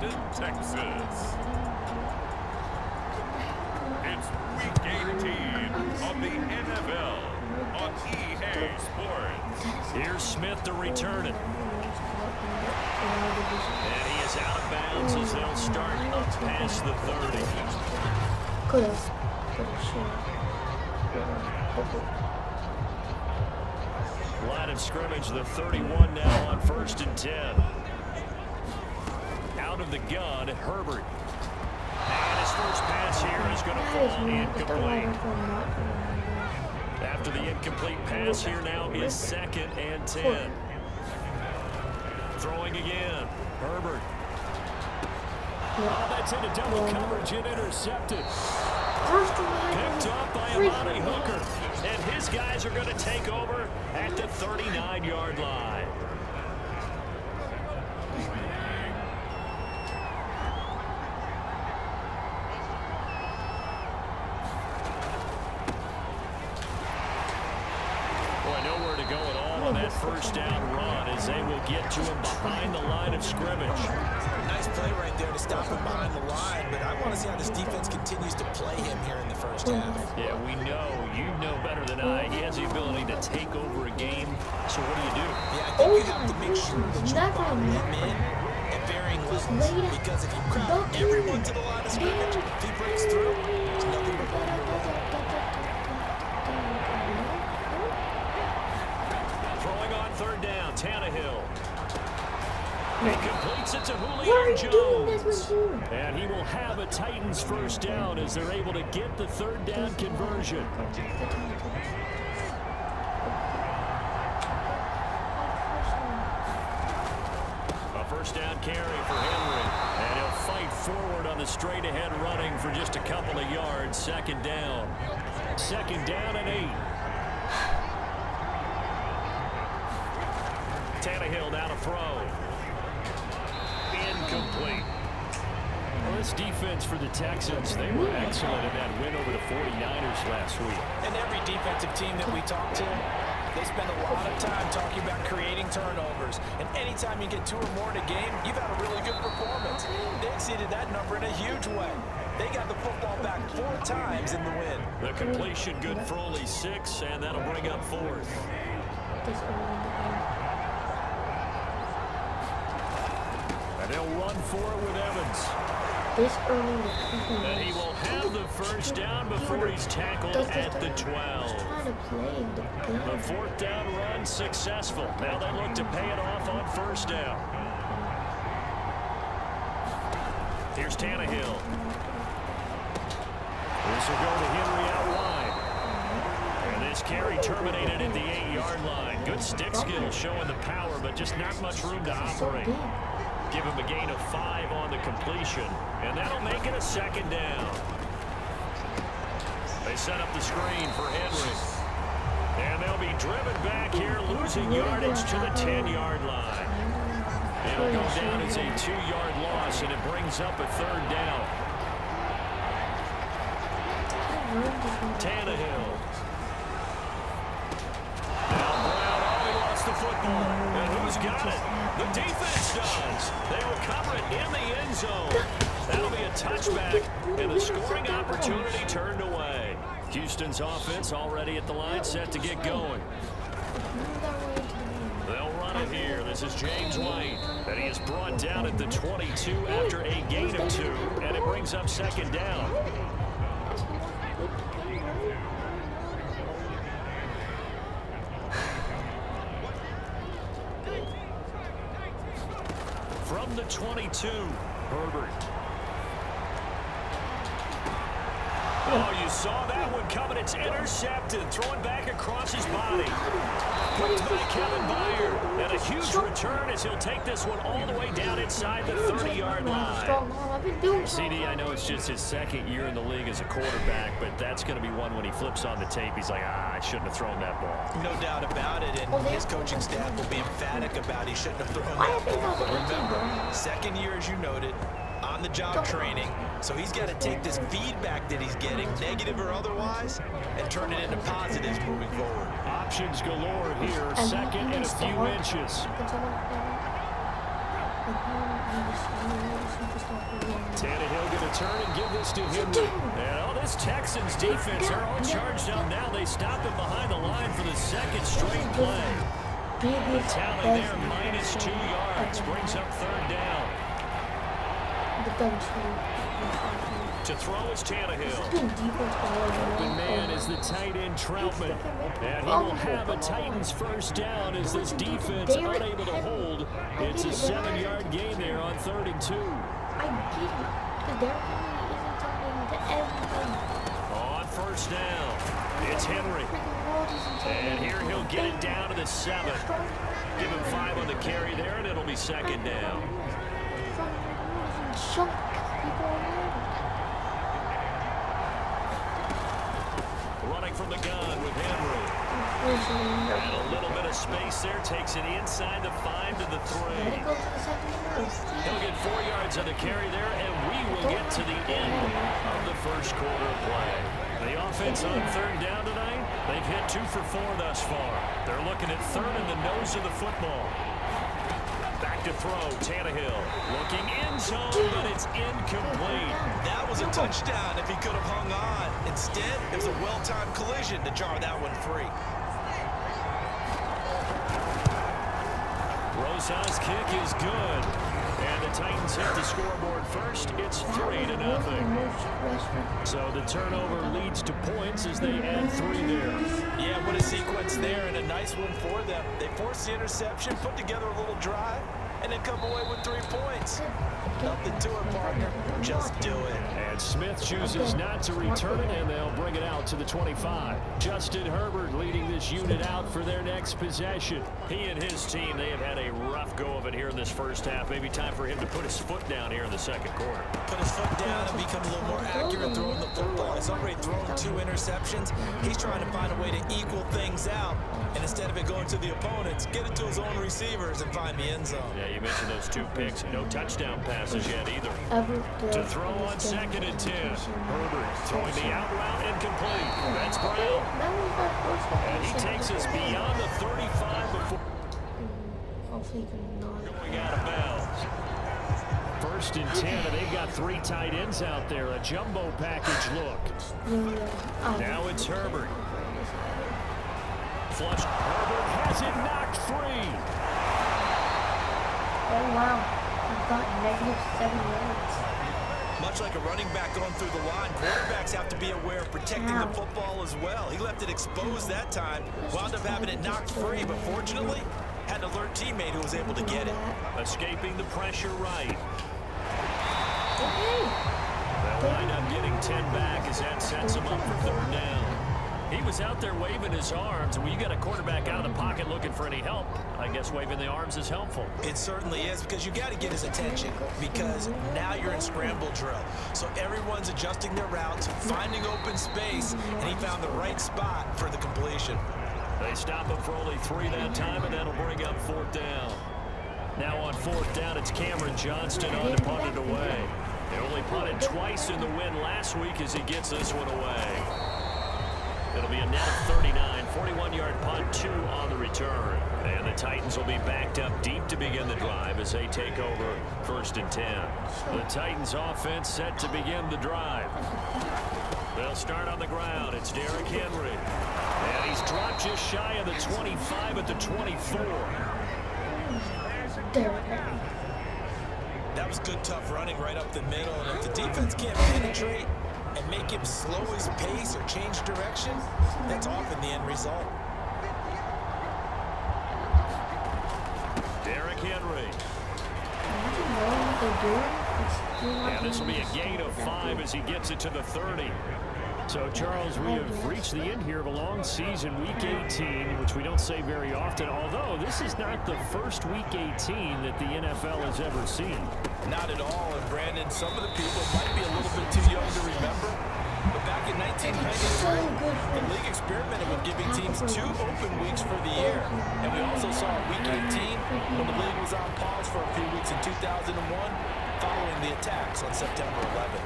Houston, Texas. It's Week 18 of the NFL on EA Sports. Here's Smith to return it. And he is out of bounds as they'll start up past the 30. Line of scrimmage, the 31 now on 1st and 10. Out of the gun, Herbert. And his first pass here is going to fall incomplete. After the incomplete pass here now is 2nd and 10. Throwing again, Herbert. Oh, that's into double coverage and intercepted. Picked up by Amani Hooker. And his guys are going to take over at the 39-yard line. Boy, nowhere to go at all on that first down run as they will get to him behind the line of scrimmage. Nice play right there to stop him behind the line, but I want to see how this defense continues to play him here in the first half. Yeah, we know, you know better than I, he has the ability to take over a game. So what do you do? Yeah, I think you have to make sure that you bomb him in at varying levels, because if you crowd everyone to the line of scrimmage, if he breaks through, there's nothing but Throwing on 3rd down, Tannehill. He completes it to Julio Jones. And he will have a Titans first down as they're able to get the 3rd down conversion. A first down carry for Henry. And he'll fight forward on the straight ahead running for just a couple of yards. 2nd down. 2nd down and 8. Tannehill now to throw. Incomplete. Well, this defense for the Texans, they were excellent in that win over the 49ers last week. And every defensive team that we talk to, they spend a lot of time talking about creating turnovers. And anytime you get 2 or more in a game, you've had a really good performance. They exceeded that number in a huge way. They got the football back 4 times in the win. The completion good for only 6, and that'll bring up 4th. And they'll run for it with Evans. And he will have the first down before he's tackled at the 12. The 4th down run successful. Now they look to pay it off on 1st down. Here's Tannehill. This will go to Henry out wide. And this carry terminated at the 8-yard line. Good stick skill showing the power, but just not much room to operate. Give him a gain of 5 on the completion, and that'll make it a 2nd down. They set up the screen for Henry. And they'll be driven back here, losing yardage to the 10-yard line. It'll go down as a 2-yard loss, and it brings up a 3rd down. Tannehill. Now Brown, he lost the football. And who's got it? The defense does. They'll cover it in the end zone. That'll be a touchback, and the scoring opportunity turned away. Houston's offense already at the line, set to get going. They'll run it here. This is James White. And he is brought down at the 22 after a gain of 2, and it brings up 2nd down. From the 22, Herbert. Oh, you saw that one coming. It's intercepted. Throwing back across his body. Picked by Kevin Byard. And a huge return as he'll take this one all the way down inside the 30-yard line. CD, I know it's just his 2nd year in the league as a quarterback, but that's going to be one when he flips on the tape. He's like, I shouldn't have thrown that ball. No doubt about it, and his coaching staff will be emphatic about he shouldn't have thrown that ball. But remember, 2nd year, as you noted, on-the-job training, so he's got to take this feedback that he's getting, negative or otherwise, and turn it into positives moving forward. Options galore here, 2nd and a few inches. Tannehill going to turn and give this to Henry. And all this Texans defense, they're all charged up now. They stop him behind the line for the second straight play. The tally there, -2 yards, brings up third down. To throw is Tannehill. Open man is the tight end Troutman. And he will have a Titans first down as this defense unable to hold. It's a 7-yard gain there on 3rd and 2. I get it, because Derrick Henry isn't turning to everything. On first down, it's Henry. And here he'll get it down to the 7. Give him 5 on the carry there, and it'll be second down. Running from the gun with Henry. And a little bit of space there, takes it inside the 5 to the 3. He'll get 4 yards on the carry there, and we will get to the end of the first quarter of play. The offense on third down tonight, they've hit 2 for 4 thus far. They're looking at third in the nose of the football. Back to throw, Tannehill looking end zone, but it's incomplete. That was a touchdown if he could have hung on. Instead, it was a well-timed collision to jar that one free. Rosas' kick is good. And the Titans hit the scoreboard first. It's 3-0. So the turnover leads to points as they add 3 there. Yeah, what a sequence there, and a nice one for them. They forced the interception, put together a little drive, and then come away with 3 points. Nothing to it, partner. Just do it. And Smith chooses not to return it, and they'll bring it out to the 25. Justin Herbert leading this unit out for their next possession. He and his team, they have had a rough go of it here in this first half. Maybe time for him to put his foot down here in the second quarter. Put his foot down and become a little more accurate throwing the football. He's already thrown 2 interceptions. He's trying to find a way to equal things out. And instead of it going to the opponents, get it to his own receivers and find the end zone. Yeah, you mentioned those 2 picks. No touchdown passes yet either. To throw on 2nd and 10. Herbert throwing the out route incomplete. That's Brown. And he takes us beyond the 35 before going out of bounds. 1st and 10, and they've got 3 tight ends out there. A jumbo package look. Now it's Herbert. Flush. Herbert has it knocked free. Oh, wow. I've got -7 yards. Much like a running back going through the line, quarterbacks have to be aware of protecting the football as well. He left it exposed that time, wound up having it knocked free, but fortunately, had an alert teammate who was able to get it. Escaping the pressure right. They'll wind up getting 10 back as that sets him up for third down. He was out there waving his arms. When you got a quarterback out of the pocket looking for any help, I guess waving the arms is helpful. It certainly is, because you got to get his attention, because now you're in scramble drill. So everyone's adjusting their routes, finding open space, and he found the right spot for the completion. They stop him for only 3 that time, and that'll bring up 4th down. Now on 4th down, it's Cameron Johnston on to punt it away. They only punted twice in the win last week as he gets this one away. It'll be a net of 39, 41-yard punt, 2 on the return. And the Titans will be backed up deep to begin the drive as they take over 1st and 10. The Titans offense set to begin the drive. They'll start on the ground. It's Derrick Henry. And he's dropped just shy of the 25 at the 24. That was good, tough running right up the middle. And if the defense can't penetrate and make him slow his pace or change direction, that's often the end result. Derrick Henry. And this will be a gain of 5 as he gets it to the 30. So, Charles, we have reached the end here of a long season, Week 18, which we don't say very often, although this is not the first Week 18 that the NFL has ever seen. Not at all, and Brandon, some of the people might be a little bit too young to remember, but back in 1993, the league experimented with giving teams 2 open weeks for the year, and we also saw Week 18 when the league was on pause for a few weeks in 2001 following the attacks on September 11th.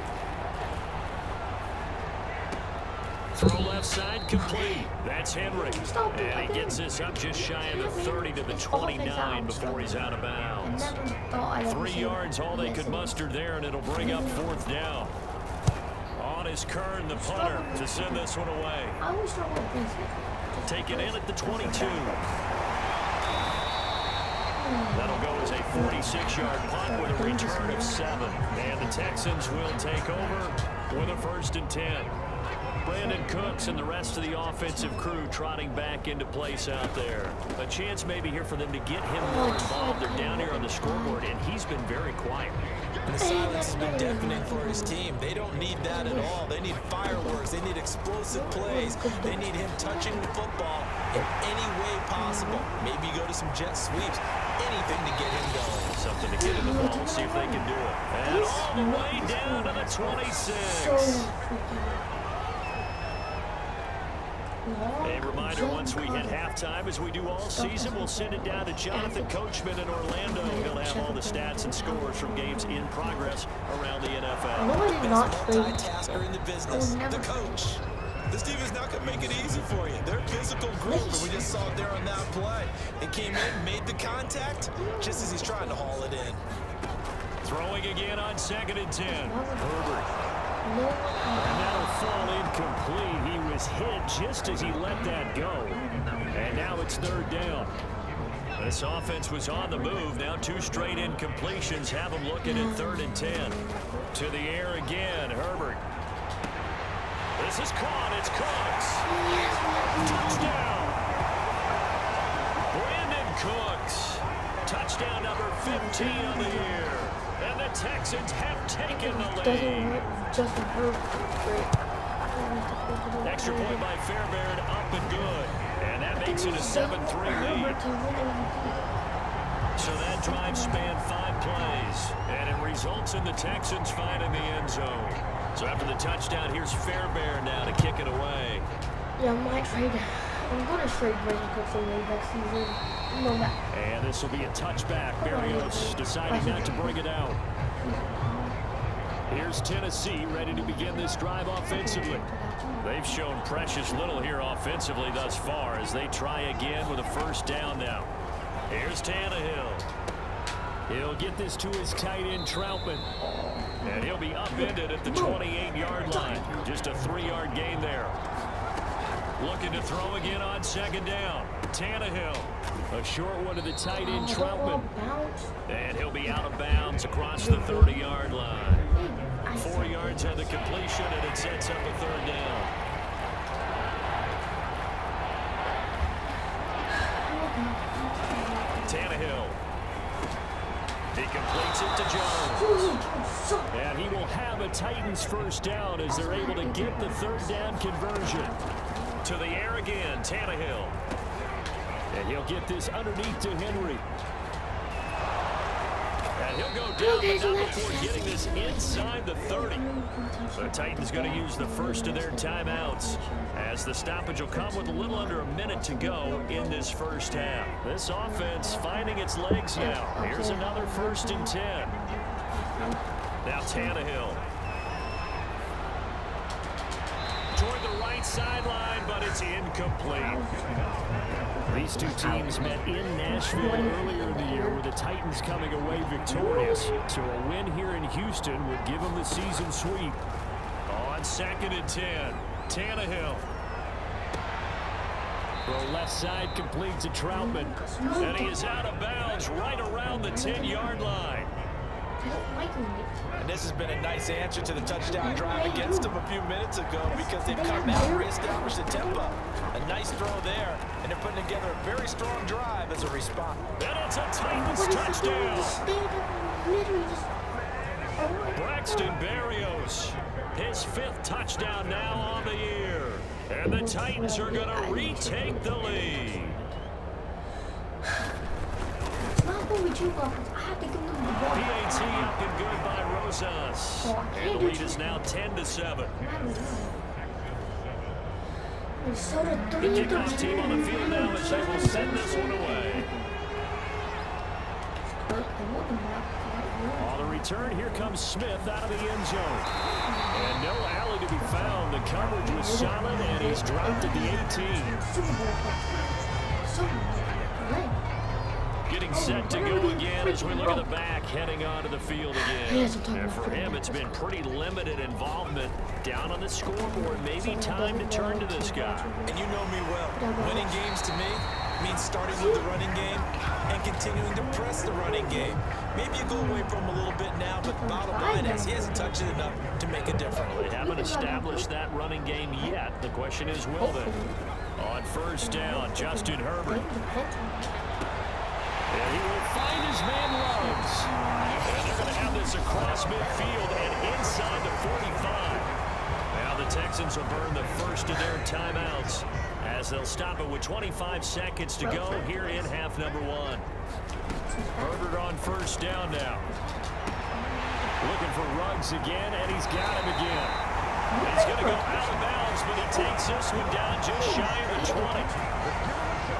Throw left side complete. That's Henry. And he gets this up just shy of the 30 to the 29 before he's out of bounds. downs. never thought I'd ever 3 see yards, all they could muster there, and it'll bring up 4th down. On is Kern, the punter, to send this one away. I always struggle with this. Taken in at the 22. That'll go as a 46-yard punt with a return of 7. And the Texans will take over with a 1st and 10. Brandon Cooks and the rest of the offensive crew trotting back into place out there. A chance maybe here for them to get him more involved. They're down here on the scoreboard, and he's been very quiet. And the silence has been deafening for his team. They don't need that at all. They need fireworks. They need explosive plays. They need him touching the football in any way possible. Maybe go to some jet sweeps. Anything to get him going. Something to get in the ball. We'll see if they can do it. And all the way down to the 26. A reminder, once we hit halftime, as we do all season, we'll send it down to Jonathan Coachman in Orlando. He'll have all the stats and scores from games in progress around the NFL. Best multitasker in the business, the coach. This team is not going to make it easy for you. They're a physical group, and we just saw it there on that play. It came in, made the contact, just as he's trying to haul it in. Throwing again on 2nd and 10. Herbert. And that'll fall incomplete. He was hit just as he let that go. And now it's 3rd down. This offense was on the move. Now 2 straight incompletions have them looking at 3rd and 10. To the air again, Herbert. This is caught. It's Cooks. Touchdown. Brandon Cooks. Touchdown number 15 on the year. And the Texans have taken the lead. Extra point by Fairbairn, up and good. And that makes it a 7-3 lead. So that drive spanned 5 plays. And it results in the Texans finding the end zone. So after the touchdown, here's Fairbairn now to kick it away. Yeah, I might trade. I'm going to trade Brandon Cooks away next season. No matter. And this will be a touchback. Berrios deciding not to bring it out. Here's Tennessee ready to begin this drive offensively. They've shown precious little here offensively thus far as they try again with a 1st down now. Here's Tannehill. He'll get this to his tight end, Troutman. And he'll be upended at the 28-yard line. Just a 3-yard gain there. Looking to throw again on 2nd down. Tannehill. A short one to the tight end, Troutman. And he'll be out of bounds across the 30-yard line. 4 yards on the completion, and it sets up a 3rd down. Tannehill. He completes it to Jones. And he will have a Titans 1st down as they're able to get the 3rd down conversion. To the air again, Tannehill. And he'll get this underneath to Henry. And he'll go down, but not before getting this inside the 30. The Titans going to use the first of their timeouts as the stoppage will come with a little under a minute to go in this first half. This offense finding its legs now. Here's another 1st and 10. Now Tannehill. Toward the right sideline, but it's incomplete. These two teams met in Nashville earlier in the year with the Titans coming away victorious. So a win here in Houston would give them the season sweep. On 2nd and 10, Tannehill. Throw left side complete to Troutman. And he is out of bounds right around the 10-yard line. And this has been a nice answer to the touchdown drive against them a few minutes ago because they've come out and reestablished the tempo. A nice throw there, and they're putting together a very strong drive as a response. And it's a Titans touchdown. Braxton Berrios, his 5th touchdown now on the year. And the Titans are going to retake the lead. PAT up and good by Rosas. And the lead is now 10-7. The kickoff team on the field now as they will send this one away. On the return, here comes Smith out of the end zone. And no alley to be found. The coverage was solid, and he's dropped at the 18. Good getting set to go again as we look at the back heading onto the field again. And for him, it's been pretty limited involvement down on the scoreboard. Maybe time to turn to this guy. And you know me well. Winning games to me means starting with the running game and continuing to press the running game. Maybe you go away from him a little bit now, but the bottom line is he hasn't touched it enough to make a difference. Well, they haven't established that running game yet. The question is, will they? On first down, Justin Herbert. And he will find his man Ruggs. And they're going to have this across midfield and inside the 45. Now the Texans will burn the first of their timeouts as they'll stop it with 25 seconds to go here in half number one. Herbert on first down now. Looking for Ruggs again, and he's got him again. He's going to go out of bounds, but he takes this one down just shy of the 20.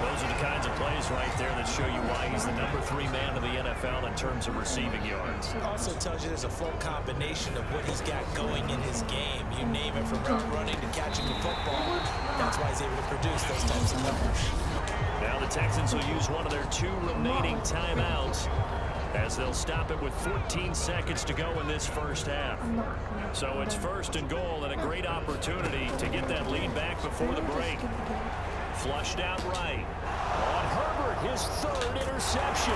Those are the kinds of plays right there that show you why he's the #3 man in the NFL in terms of receiving yards. It also tells you there's a full combination of what he's got going in his game. You name it, from route running to catching the football. That's why he's able to produce those types of numbers. Now the Texans will use one of their 2 remaining timeouts as they'll stop it with 14 seconds to go in this first half. So it's first and goal and a great opportunity to get that lead back before the break. Flushed out right. On Herbert, his 3rd interception.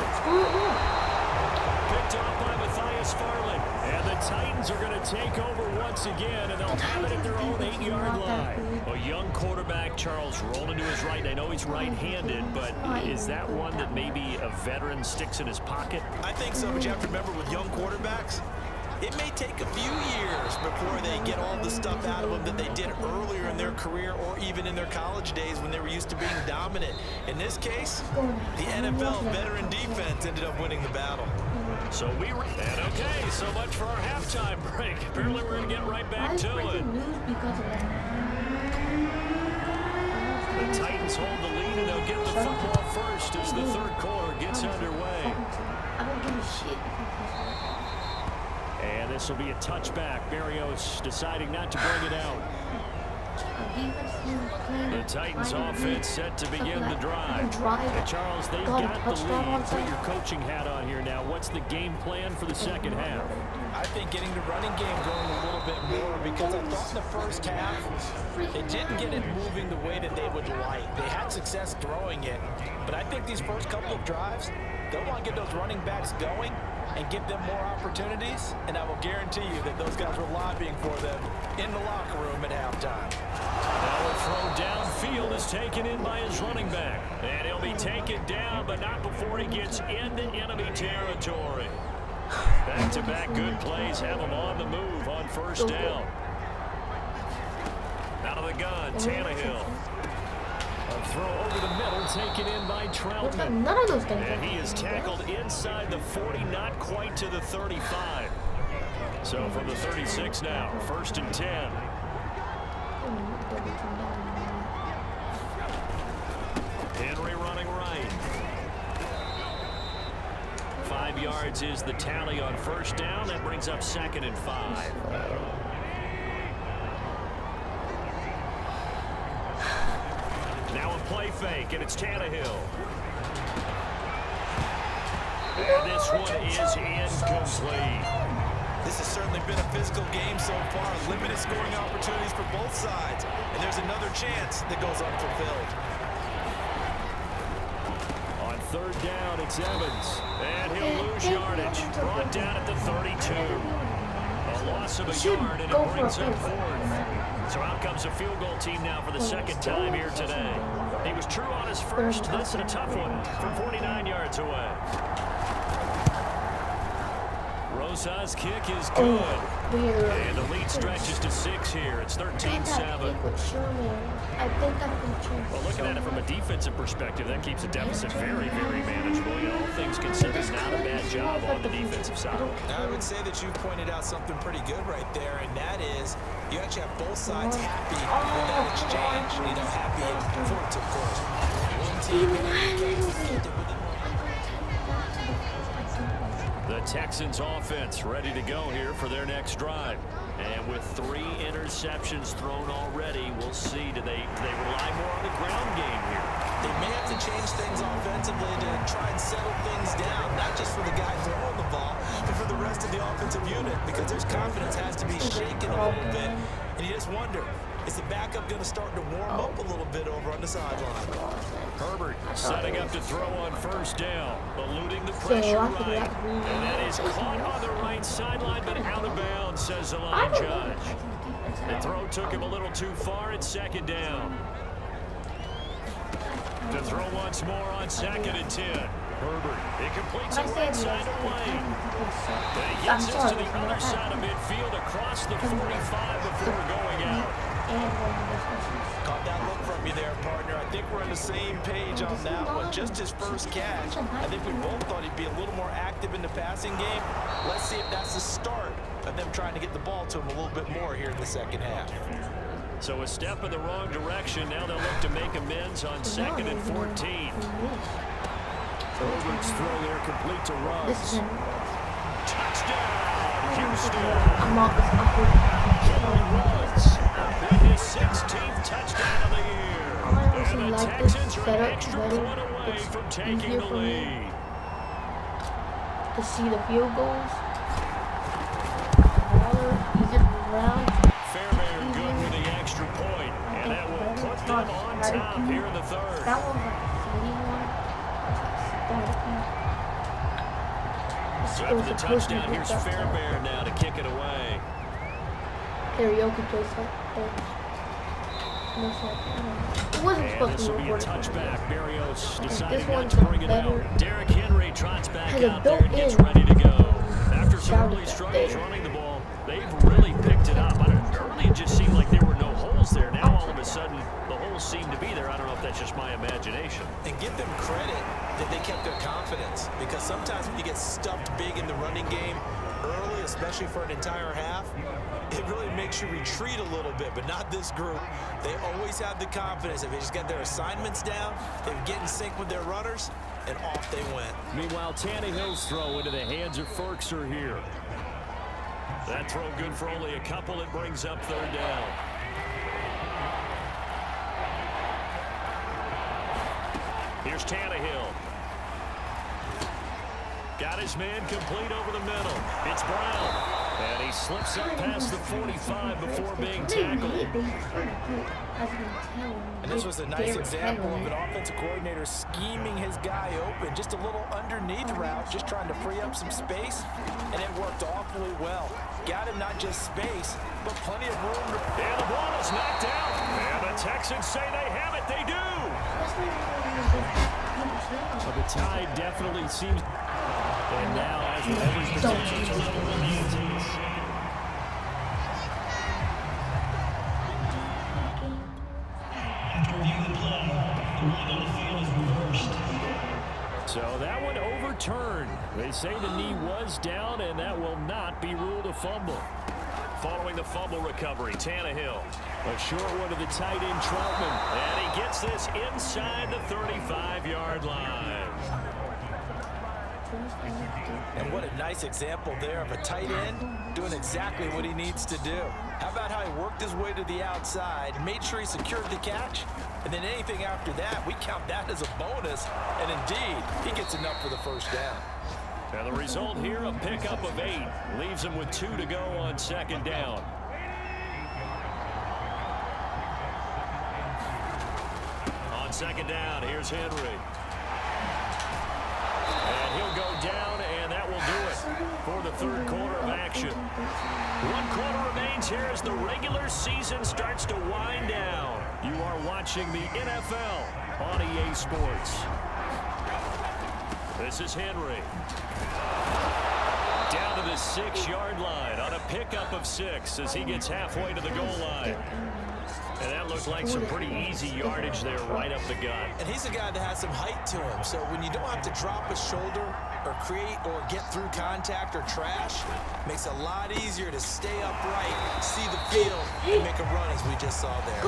Picked off by Matthias Farley. And the Titans are going to take over once again, and they'll have it at their own 8-yard line. A young quarterback, Charles, rolling to his right. I know he's right-handed, but is that one that maybe a veteran sticks in his pocket? I think so, but you have to remember with young quarterbacks, it may take a few years before they get all the stuff out of them that they did earlier in their career or even in their college days when they were used to being dominant. In this case, the NFL veteran defense ended up winning the battle. So and okay, so much for our halftime break. Apparently we're going to get right back to it. The Titans hold the lead, and they'll get the football first as the 3rd quarter gets underway. I don't give a shit. And this will be a touchback. Berrios deciding not to bring it out. The Titans offense set to begin the drive. And Charles, they've got the lead. Put your coaching hat on here now. What's the game plan for the second half? I think getting the running game going a little bit more, because I thought in the first half they didn't get it moving the way that they would like. They had success throwing it, but I think these first couple of drives, they'll want to get those running backs going and give them more opportunities, and I will guarantee you that those guys were lobbying for them in the locker room at halftime. Now a throw downfield is taken in by his running back, and he'll be taken down, but not before he gets into enemy territory. Back-to-back good plays have him on the move on first down. Out of the gun, Tannehill. A throw over the middle, taken in by Troutman. None of those things. And he is tackled inside the 40, not quite to the 35. So from the 36 now, 1st and 10. Henry running right. 5 yards is the tally on first down. That brings up 2nd and 5. Now a play fake, and it's Tannehill. And this one is incomplete. This has certainly been a physical game so far. Limited scoring opportunities for both sides. And there's another chance that goes unfulfilled. On 3rd down, it's Evans. And he'll lose yardage. Brought down at the 32. A loss of a yard, and it brings up 4th. So out comes a field goal team now for the 2nd time here today. He was true on his first. This is a tough one from 49 yards away. Rosa's kick is good. And the lead stretches to 6 here. It's 13-7. Well, looking at it from a defensive perspective, that keeps the deficit very, very manageable. You know, all things considered, not a bad job on the defensive side. Now, I would say that you pointed out something pretty good right there, and that is you actually have both sides happy with that exchange. You know, happy in points, of course. One team in the case did with it. The Texans offense ready to go here for their next drive. And with 3 interceptions thrown already, we'll see, do they rely more on the ground game here? They may have to change things offensively to try and settle things down, not just for the guy throwing the ball, but for the rest of the offensive unit, because their confidence has to be shaken a little bit. And you just wonder, is the backup going to start to warm up a little bit over on the sideline? Herbert setting up to throw on first down, eluding the pressure right. And that is caught on the right sideline, but out of bounds, says the line judge. The throw took him a little too far at second down. To throw once more on 2nd and 10. Herbert, he completes it right side of lane. Then he gets us to the other side of midfield across the 45 before going out. Caught that look from you there, partner. I think we're on the same page on that one. Just his first catch. I think we both thought he'd be a little more active in the passing game. Let's see if that's the start of them trying to get the ball to him a little bit more here in the second half. So a step in the wrong direction. Now they'll look to make amends on 2nd and 14. Herbert's throw there complete to Ruggs. Touchdown, Houston. Henry Ruggs with his 16th touchdown of the year. And the Texans are an extra point away from taking the lead. To see the field goals. Fairbairn good with the extra point, and that will put them on top here in the third. That one was like So after the touchdown, here's Fairbairn now to kick it away. Karaoke plays that. It wasn't supposed This to will be be a recorded. touchback. Berrios decided This not one's to bring it better. out. Derrick Henry trots back Has a out there and gets built-in ready to go. After some sound early effect struggles there. running the ball, they've really picked it up. Early it just seemed like there were no holes there. Now all of a sudden, the holes seem to be there. I don't know if that's just my imagination. And give them credit that they kept their confidence, because sometimes when you get stuffed big in the running game early, especially for an entire half, it really makes you retreat a little bit, but not this group. They always have the confidence. If they just get their assignments down, they would get in sync with their runners, and off they went. Meanwhile, Tannehill's throw into the hands of Firkser here. That throw good for only a couple. It brings up 3rd down. Here's Tannehill. Got his man complete over the middle. It's Brown. And he slips up past the 45 before being tackled. And this was a nice example of an offensive coordinator scheming his guy open. Just a little underneath route, just trying to free up some space, and it worked awfully well. Got him not just space, but plenty of room to... And the ball is knocked out. And the Texans say they have it. They do. So the tide definitely seems... And now as the every potential to level the Yankees. So that one overturned. They say the knee was down, and that will not be ruled a fumble. Following the fumble recovery, Tannehill. A short one to the tight end, Troutman. And he gets this inside the 35-yard line. And what a nice example there of a tight end doing exactly what he needs to do. How about how he worked his way to the outside, made sure he secured the catch, and then anything after that, we count that as a bonus. And indeed, he gets enough for the first down. And the result here, a pickup of 8. Leaves him with 2 to go on 2nd down. On 2nd down, here's Henry. And he'll go down, and that will do it for the 3rd quarter of action. 1 quarter remains here as the regular season starts to wind down. You are watching the NFL on EA Sports. This is Henry. Down to the 6-yard line on a pickup of 6 as he gets halfway to the goal line. And that looked like some pretty easy yardage there right up the gut. And he's a guy that has some height to him, so when you don't have to drop a shoulder or create or get through contact or trash, makes it a lot easier to stay upright, see the field, and make a run as we just saw there.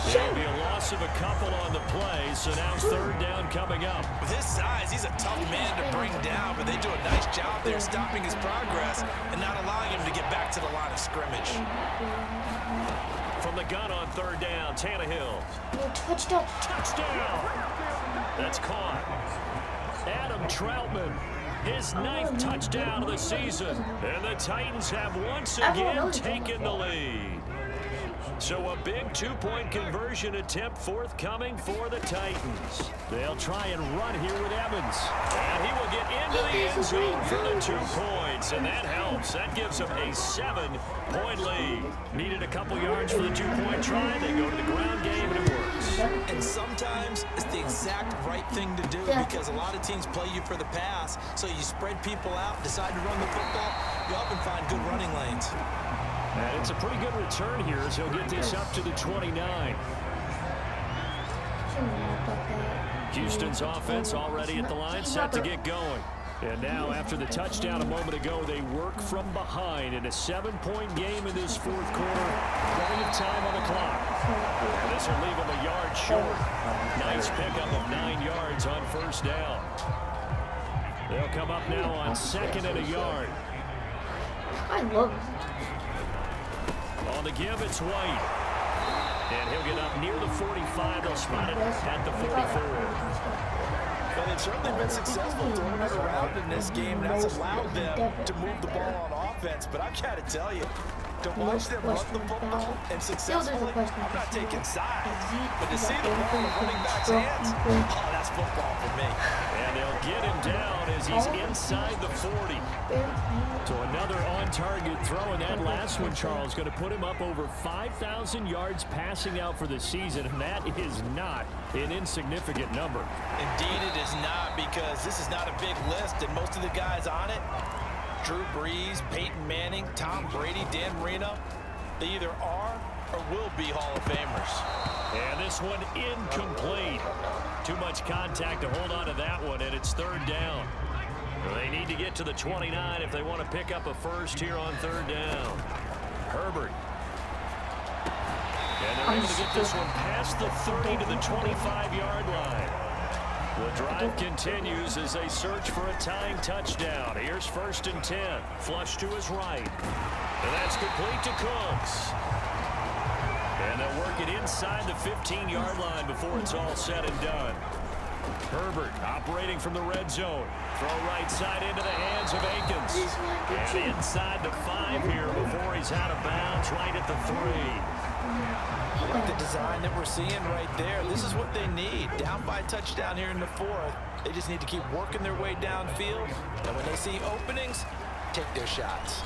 There'll be a loss of a couple on the play, so now 3rd down coming up. With his size, he's a tough man to bring down, but they do a nice job there stopping his progress and not allowing him to get back to the line of scrimmage. From From the gun on third down, Tannehill. No touchdown. Touchdown! That's caught. Adam Troutman, his 9th touchdown of the season. And the Titans have once again taken the lead. So a big 2-point conversion attempt forthcoming for the Titans. They'll try and run here with Evans. And he will get into the end zone for the 2 points. And that helps. That gives them a 7-point lead. Needed a couple yards for the 2-point try. They go to the ground game and it works. And sometimes it's the exact right thing to do because a lot of teams play you for the pass. So you spread people out, decide to run the football. You often find good running lanes. And it's a pretty good return here as he'll get this up to the 29. Houston's offense already at the line, set to get going. And now, after the touchdown a moment ago, they work from behind in a 7-point game in this 4th quarter. Plenty of time on the clock. And this will leave them a yard short. Nice pickup of 9 yards on first down. They'll come up now on 2nd and a yard. I love it. On the give, it's White. And he'll get up near the 45. They'll spot it at the 44. Well, they've certainly been successful throwing it around in this game. That's allowed them to move the ball on offense. But I've got to tell you, to watch them run the football and successfully, I'm not taking sides. But to see the ball in the running back's hands, oh, that's football for me. And they'll get him down as he's inside the 40. So another on-target throw, and that last one, Charles, going to put him up over 5,000 yards passing out for the season, and that is not an insignificant number. Indeed it is not, because this is not a big list, and most of the guys on it, Drew Brees, Peyton Manning, Tom Brady, Dan Marino, they either are or will be Hall of Famers. And this one incomplete. Too much contact to hold on to that one, and it's 3rd down. They need to get to the 29 if they want to pick up a first here on 3rd down. Herbert. And they're able to get this one past the 30 to the 25-yard line. The drive continues as they search for a tying touchdown. Here's 1st and 10. Flush to his right. And that's complete to Cooks. And they'll work it inside the 15-yard line before it's all said and done. Herbert operating from the red zone. Throw right side into the hands of Akins. And inside the 5 here before he's out of bounds, right at the 3. I like the design that we're seeing right there. This is what they need. Down by a touchdown here in the 4th. They just need to keep working their way downfield. And when they see openings, take their shots.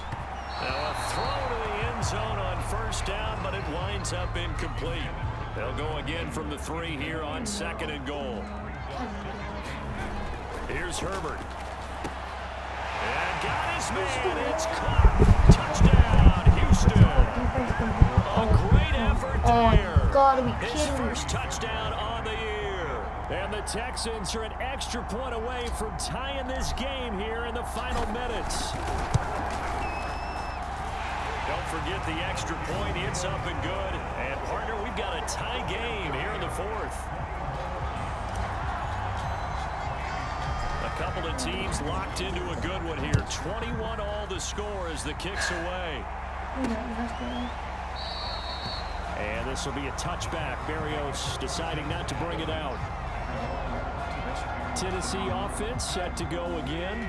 Now a throw to the end zone on 1st down, but it winds up incomplete. They'll go again from the 3 here on 2nd and goal. Here's Herbert. And got his man. It's caught. Touchdown, Houston. A great effort there. Gotta be His kidding me. first touchdown on the year. And the Texans are an extra point away from tying this game here in the final minutes. Don't forget the extra point. It's up and good. And, partner, we've got a tie game here in the 4th. A couple of teams locked into a good one here. 21 all the score as the kick's away. And this will be a touchback. Berrios deciding not to bring it out. Tennessee offense set to go again.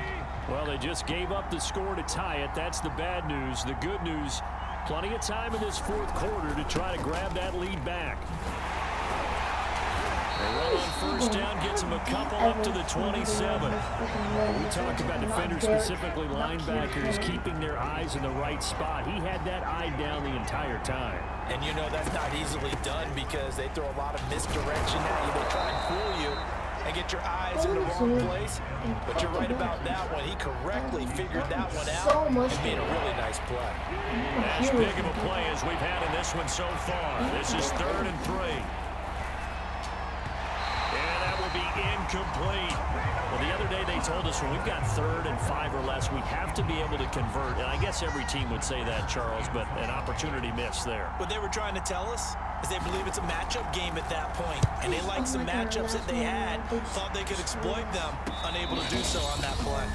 Well, they just gave up the score to tie it. That's the bad news. The good news, plenty of time in this 4th quarter to try to grab that lead back. They run on 1st down, gets them a couple up to the 27. We talked about defenders, specifically linebackers, keeping their eyes in the right spot. He had that eye down the entire time. And you know that's not easily done because they throw a lot of misdirection at you. They try and fool you and get your eyes in the wrong place. But you're right about that one. He correctly figured that one out and made a really nice play. As big of a play as we've had in this one so far. This is 3rd and 3. Be incomplete. Well, the other day they told us when we've got 3rd and 5 or less, we have to be able to convert. And I guess every team would say that, Charles, but an opportunity missed there. What they were trying to tell us is they believe it's a matchup game at that point. And they liked some matchups that they had, thought they could exploit them, unable to do so on that play.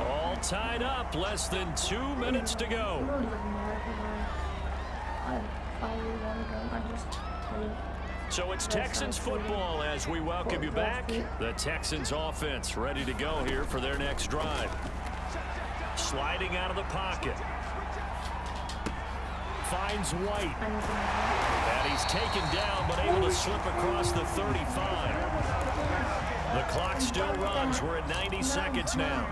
All tied up, less than 2 minutes to go. I really want to go. I just tell you. So it's Texans football as we welcome you back. The Texans offense ready to go here for their next drive. Sliding out of the pocket. Finds White. And he's taken down but able to slip across the 35. The clock still runs. We're at 90 seconds now.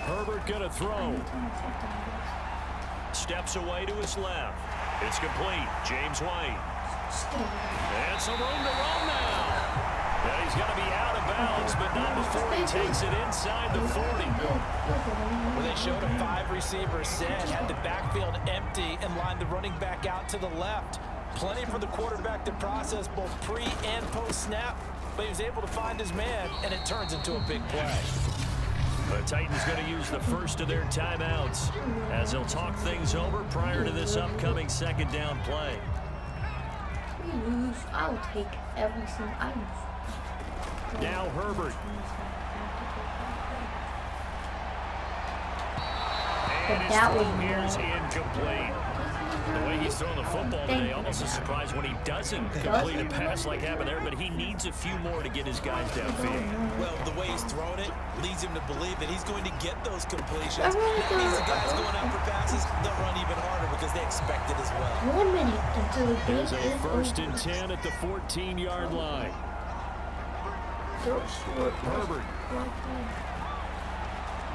Herbert gonna throw. Steps away to his left. It's complete. James White. And some room to run now. And he's going to be out of bounds, but not before he takes it inside the 40. Well, they showed a 5-receiver set, had the backfield empty, and lined the running back out to the left. Plenty for the quarterback to process both pre and post snap, but he was able to find his man, and it turns into a big play. The Titans going to use the first of their timeouts as they'll talk things over prior to this upcoming second down play. We lose. I'll take every single item. Now Herbert. And his throw here's incomplete. The way he's throwing the football today, almost a surprise when he doesn't complete a pass like happened there, but he needs a few more to get his guys downfield. Well, the way he's thrown it leads him to believe that he's going to get those completions. That means the guys going out for passes, they'll run even harder because they expect it as well. 1 minute until the game There's a is first over. and 10 at the 14-yard line. Herbert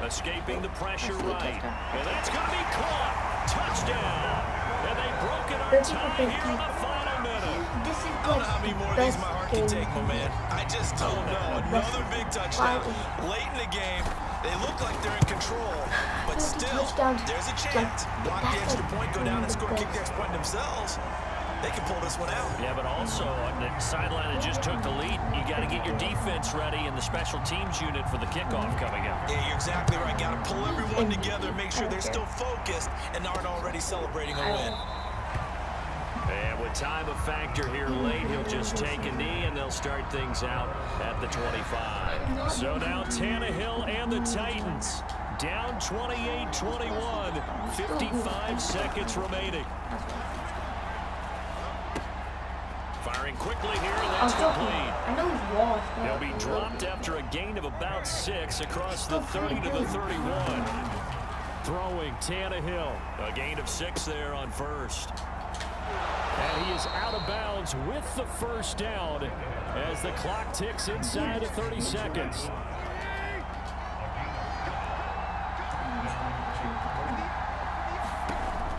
escaping the pressure right. And that's going to be caught. Touchdown. And they've broken our tie here in the final minute. This is I don't know how many more of these my heart can take, my man. I just don't know. Another big touchdown late in the game. They look like they're in control, but still, there's a chance. Block the extra point, go down and score, kick the extra point themselves. They can pull this one out. Yeah, but also on the sideline that just took the lead, you got to get your defense ready and the special teams unit for the kickoff coming up. Yeah, you're exactly right. Got to pull everyone together, make sure they're still focused and aren't already celebrating a win. And with time a factor here late, he'll just take a knee and they'll start things out at the 25. So now Tannehill and the Titans down 28-21, 55 seconds remaining. Firing quickly here, and that's complete. I know he's lost. They'll be dropped after a gain of about 6 across the 30 to the 31. Throwing Tannehill, a gain of 6 there on first. And he is out of bounds with the first down as the clock ticks inside of 30 seconds.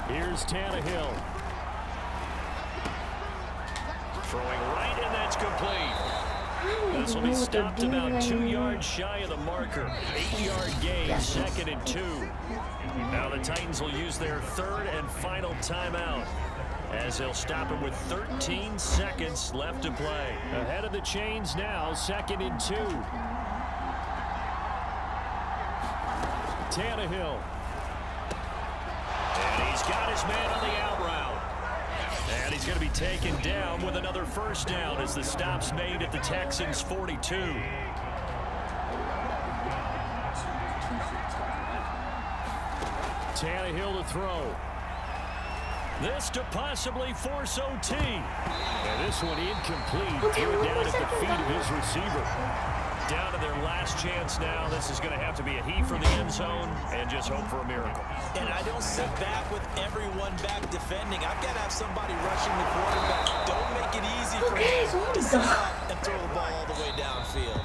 Here's Tannehill. Throwing right, and that's complete. This will be stopped about 2 yards shy of the marker. 8-yard gain, 2nd and 2. Now the Titans will use their third and final timeout as they'll stop him with 13 seconds left to play. Ahead of the chains now, 2nd and 2. Tannehill. And he's got his man on the out route. And he's going to be taken down with another first down as the stop's made at the Texans' 42. Tannehill to throw. This to possibly force OT. And this one incomplete. Threw it down at the feet of his receiver. Down to their last chance now. This is going to have to be a heave for the end zone and just hope for a miracle. And I don't sit back with everyone back defending. I've got to have somebody rushing the quarterback. Don't make it easy for him to set up and throw the ball all the way downfield.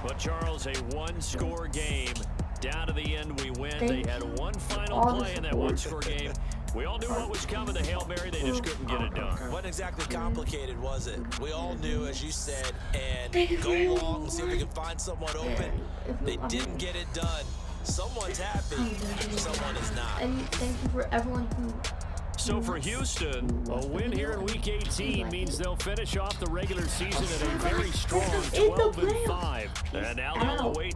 But Charles, a one-score game. Down to the end, we win. They had one final play in that one-score game. We all knew what was coming, the Hail Mary. They just couldn't get it done. Wasn't exactly complicated, was it? We all knew, as you said, and go long and see if we can find someone open. They didn't get it done. Someone's happy, someone is not. And thank you for everyone who... So for Houston, a win here in Week 18 means they'll finish off the regular season at a very strong 12-5. And now they'll await